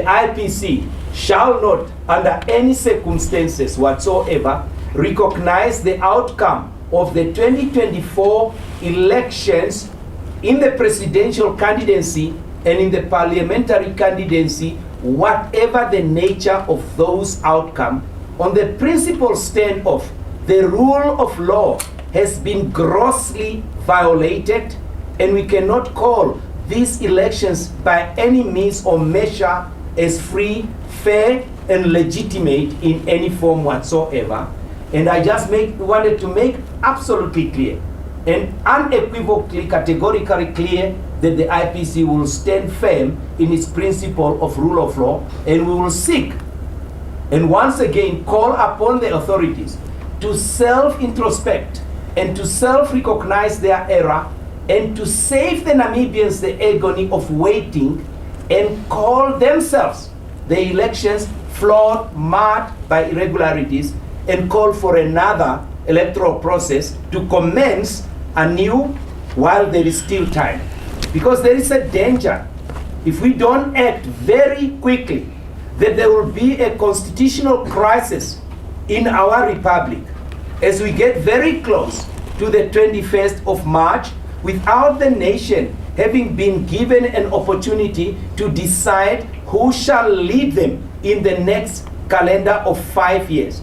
The IPC shall not, under any circumstances whatsoever, recognize the outcome of the 2024 elections in the presidential candidacy and in the parliamentary candidacy, whatever the nature of those outcomes, on the principal stand of the rule of law has been grossly violated, and we cannot call these elections by any means or measure as free, fair, and legitimate in any form whatsoever. And I just wanted to make absolutely clear and unequivocally, categorically clear that the IPC will stand firm in its principle of rule of law, and we will seek and once again call upon the authorities to self-introspect and to self-recognize their error and to save the Namibians the agony of waiting and call themselves the elections flawed, marred by irregularities, and call for another electoral process to commence anew while there is still time. Because there is a danger, if we don't act very quickly, that there will be a constitutional crisis in our republic as we get very close to the 21st of March without the nation having been given an opportunity to decide who shall lead them in the next calendar of 5 years.